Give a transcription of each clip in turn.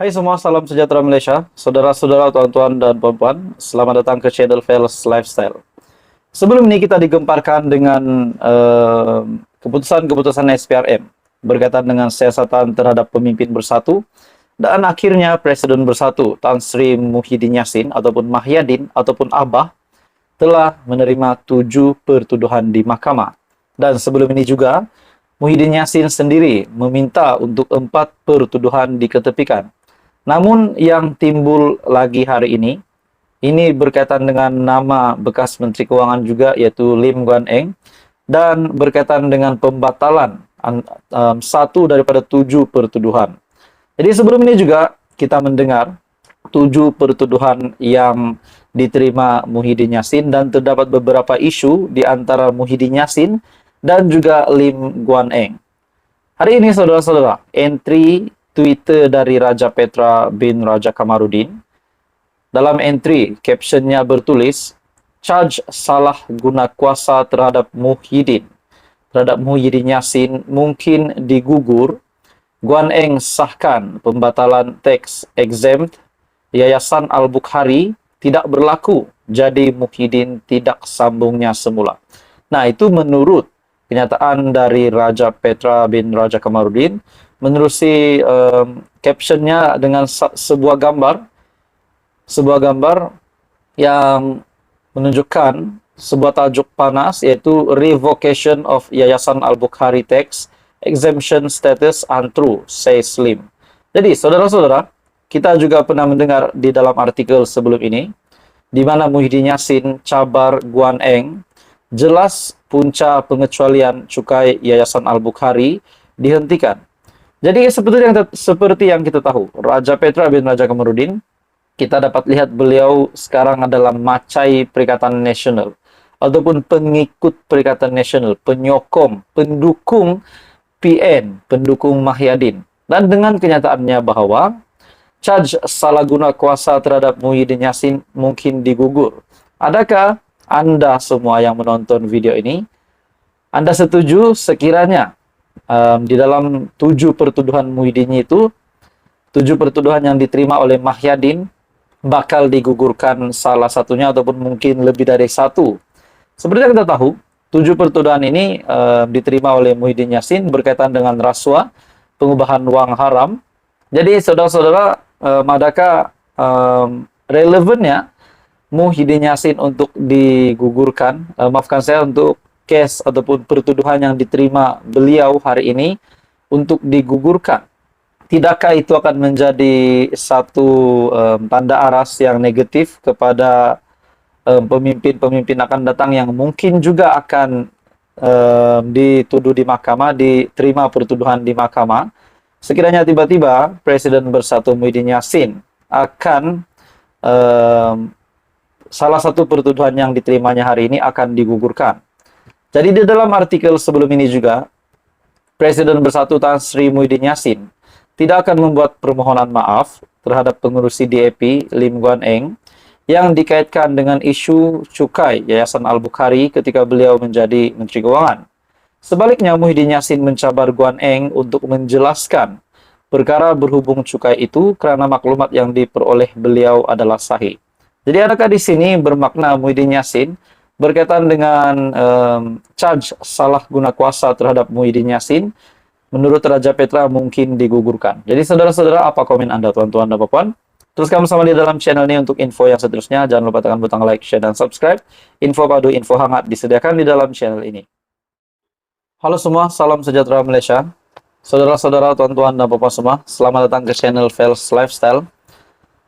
Hai semua, salam sejahtera Malaysia, saudara-saudara, tuan-tuan dan puan-puan. Selamat datang ke channel Fels Lifestyle. Sebelum ini kita digemparkan dengan keputusan-keputusan SPRM berkaitan dengan siasatan terhadap pemimpin bersatu dan akhirnya Presiden bersatu Tan Sri Muhyiddin Yassin ataupun Mahyadin ataupun Abah telah menerima 7 pertuduhan di mahkamah. Dan sebelum ini juga Muhyiddin Yassin sendiri meminta untuk 4 pertuduhan diketepikan. Namun yang timbul lagi hari ini berkaitan dengan nama bekas Menteri Keuangan juga, yaitu Lim Guan Eng, dan berkaitan dengan pembatalan satu daripada 7 pertuduhan. Jadi sebelum ini juga kita mendengar 7 pertuduhan yang diterima Muhyiddin Yassin dan terdapat beberapa isu di antara Muhyiddin Yassin dan juga Lim Guan Eng. Hari ini saudara-saudara, entry Twitter dari Raja Petra bin Raja Kamarudin. Dalam entry, captionnya bertulis, charge salah guna kuasa terhadap Muhyiddin Yassin mungkin digugur. Guan Eng sahkan pembatalan tax exempt. Yayasan Al-Bukhari tidak berlaku, jadi Muhyiddin tidak sambungnya semula. Nah, itu menurut kenyataan dari Raja Petra bin Raja Kamarudin. Menerusi captionnya dengan sebuah gambar yang menunjukkan sebuah tajuk panas, yaitu Revocation of Yayasan Al-Bukhari Tax Exemption Status Untrue, says Lim. Jadi, saudara-saudara, kita juga pernah mendengar di dalam artikel sebelum ini, di mana Muhyiddin Yassin cabar Guan Eng, jelas punca pengecualian cukai Yayasan Al-Bukhari dihentikan. Jadi seperti yang kita tahu, Raja Petra bin Raja Kamarudin, kita dapat lihat beliau sekarang adalah macai Perikatan Nasional ataupun pengikut Perikatan Nasional, penyokong, pendukung PN, pendukung Mahyadin. Dan dengan kenyataannya bahwa charge salah guna kuasa terhadap Muhyiddin Yassin mungkin digugur. Adakah Anda semua yang menonton video ini, Anda setuju sekiranya di dalam 7 pertuduhan Muhyiddin itu, 7 pertuduhan yang diterima oleh Mahyadin bakal digugurkan salah satunya ataupun mungkin lebih dari satu? Seperti yang kita tahu, 7 pertuduhan ini diterima oleh Muhyiddin Yassin berkaitan dengan rasuah, pengubahan wang haram. Jadi saudara-saudara, adakah relevannya Muhyiddin Yassin untuk digugurkan, maafkan saya, untuk case ataupun pertuduhan yang diterima beliau hari ini untuk digugurkan? Tidakkah itu akan menjadi satu tanda aras yang negatif kepada pemimpin-pemimpin akan datang yang mungkin juga akan dituduh di mahkamah, diterima pertuduhan di mahkamah, sekiranya tiba-tiba Presiden Bersatu Muhyiddin Yassin akan salah satu pertuduhan yang diterimanya hari ini akan digugurkan. Jadi di dalam artikel sebelum ini juga, Presiden Bersatu Tan Sri Muhyiddin Yassin tidak akan membuat permohonan maaf terhadap pengurus CDAP Lim Guan Eng yang dikaitkan dengan isu cukai Yayasan Al-Bukhari ketika beliau menjadi Menteri Keuangan. Sebaliknya, Muhyiddin Yassin mencabar Guan Eng untuk menjelaskan perkara berhubung cukai itu karena maklumat yang diperoleh beliau adalah sahih. Jadi adakah di sini bermakna Muhyiddin Yassin berkaitan dengan charge salah guna kuasa terhadap Muhyiddin Yassin, menurut Raja Petra mungkin digugurkan? Jadi saudara-saudara, apa komen Anda, tuan-tuan dan puan-puan? Teruskan bersama di dalam channel ini untuk info yang seterusnya. Jangan lupa tekan butang like, share, dan subscribe. Info padu, info hangat disediakan di dalam channel ini. Halo semua, salam sejahtera Malaysia. Saudara-saudara, tuan-tuan dan puan-puan semua, selamat datang ke channel Fels Lifestyle.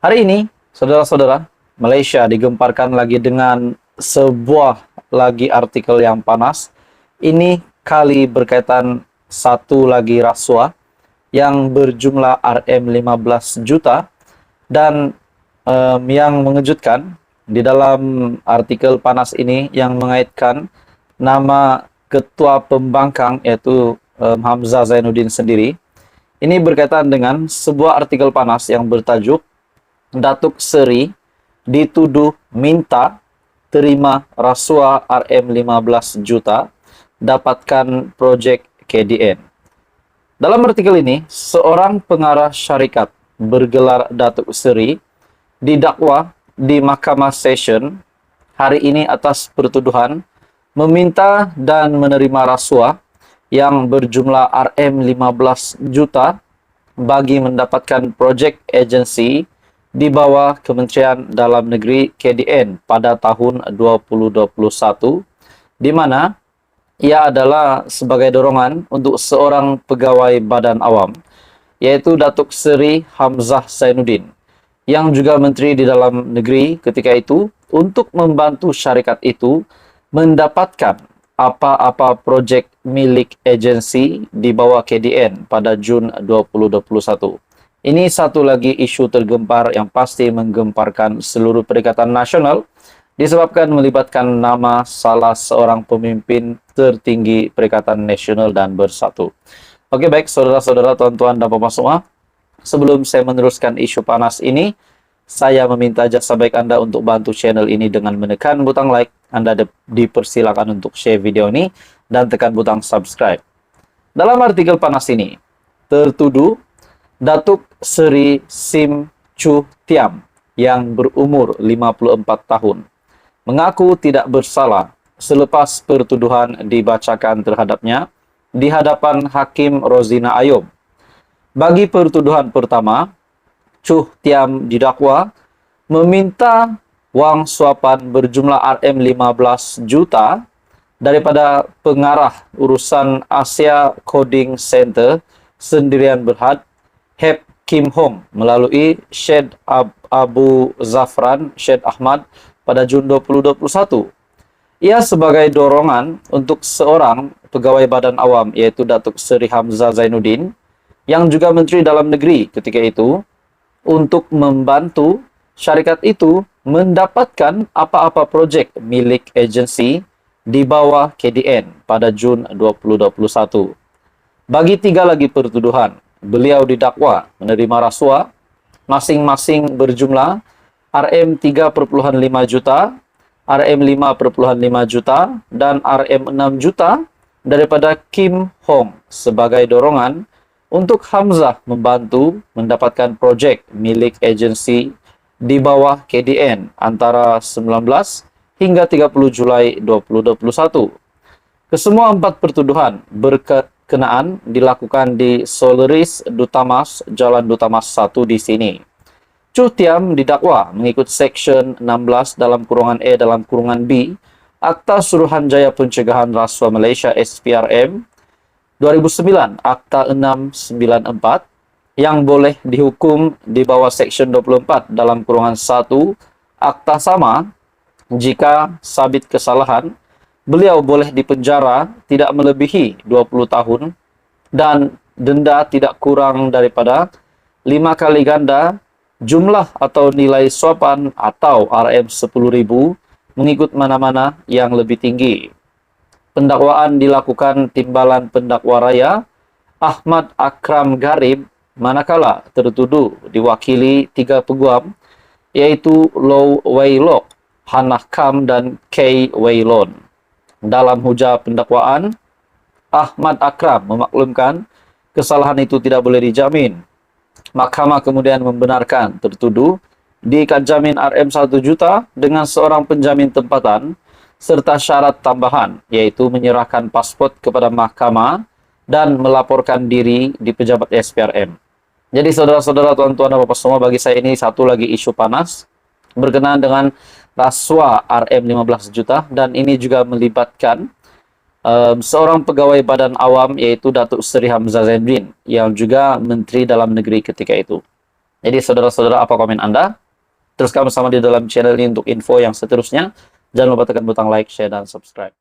Hari ini, saudara-saudara, Malaysia digemparkan lagi dengan sebuah lagi artikel yang panas. Ini kali berkaitan satu lagi rasuah yang berjumlah RM15 juta. Dan yang mengejutkan, di dalam artikel panas ini yang mengaitkan nama ketua pembangkang, yaitu Hamzah Zainuddin sendiri. Ini berkaitan dengan sebuah artikel panas yang bertajuk Datuk Seri dituduh minta terima rasuah RM15 juta dapatkan proyek KDN. Dalam artikel ini, seorang pengarah syarikat bergelar Datuk Seri didakwa di Mahkamah Session hari ini atas pertuduhan meminta dan menerima rasuah yang berjumlah Rm15 juta bagi mendapatkan projek agensi di bawah Kementerian Dalam Negeri KDN pada tahun 2021, di mana ia adalah sebagai dorongan untuk seorang pegawai badan awam, yaitu Datuk Seri Hamzah Zainuddin, yang juga Menteri di Dalam Negeri ketika itu, untuk membantu syarikat itu mendapatkan apa-apa projek milik agensi di bawah KDN pada Jun 2021. Ini satu lagi isu tergempar yang pasti menggemparkan seluruh Perikatan Nasional disebabkan melibatkan nama salah seorang pemimpin tertinggi Perikatan Nasional dan Bersatu. Oke, baik saudara-saudara, tuan-tuan dan puan semua, sebelum saya meneruskan isu panas ini, saya meminta jasa baik Anda untuk bantu channel ini dengan menekan butang like. Anda dipersilakan untuk share video ini dan tekan butang subscribe. Dalam artikel panas ini, tertuduh Datuk Seri Sim Chu Tiam yang berumur 54 tahun mengaku tidak bersalah selepas pertuduhan dibacakan terhadapnya di hadapan Hakim Rozina Ayub. Bagi pertuduhan pertama, Chu Tiam didakwa meminta wang suapan berjumlah Rm15 juta daripada pengarah urusan Asia Coding Center Sendirian Berhad, Hep Kim Hong, melalui Syed Abu Zafran Syed Ahmad pada Jun 2021. Ia sebagai dorongan untuk seorang pegawai badan awam, yaitu Datuk Seri Hamzah Zainuddin, yang juga Menteri Dalam Negeri ketika itu, untuk membantu syarikat itu mendapatkan apa-apa projek milik agensi di bawah KDN pada Jun 2021. Bagi tiga lagi pertuduhan, beliau didakwa menerima rasuah masing-masing berjumlah Rm3,5 juta, Rm5,5 juta, dan Rm6 juta daripada Kim Hong sebagai dorongan untuk Hamzah membantu mendapatkan projek milik agensi di bawah KDN antara 19 hingga 30 Julai 2021. Kesemua empat pertuduhan berkenaan dilakukan di Solaris Dutamas, Jalan Dutamas 1 di sini. Chu Tiam didakwa mengikut Seksyen 16 dalam kurungan E dalam kurungan B Akta Suruhanjaya Pencegahan Rasuah Malaysia SPRM 2009 Akta 694 yang boleh dihukum di bawah Seksyen 24 dalam kurungan 1 Akta sama jika sabit kesalahan. Beliau boleh dipenjara tidak melebihi 20 tahun dan denda tidak kurang daripada 5 kali ganda jumlah atau nilai suapan atau Rm10.000 mengikut mana-mana yang lebih tinggi. Pendakwaan dilakukan Timbalan Pendakwa Raya Ahmad Akram Garib, manakala tertuduh diwakili 3 peguam, yaitu Low Wei Lok, Hannah Kam, dan K. Wei Lon. Dalam hujah pendakwaan, Ahmad Akram memaklumkan kesalahan itu tidak boleh dijamin. Mahkamah kemudian membenarkan tertuduh diikat jamin Rm1 juta dengan seorang penjamin tempatan serta syarat tambahan, yaitu menyerahkan pasport kepada mahkamah dan melaporkan diri di pejabat SPRM. Jadi saudara-saudara, tuan-tuan dan bapak semua, bagi saya ini satu lagi isu panas berkenaan dengan rasuah Rm15 juta, dan ini juga melibatkan seorang pegawai badan awam, yaitu Datuk Seri Hamzah Zainuddin, yang juga Menteri Dalam Negeri ketika itu. Jadi saudara-saudara, apa komen Anda? Teruskan bersama di dalam channel ini untuk info yang seterusnya. Jangan lupa tekan butang like, share, dan subscribe.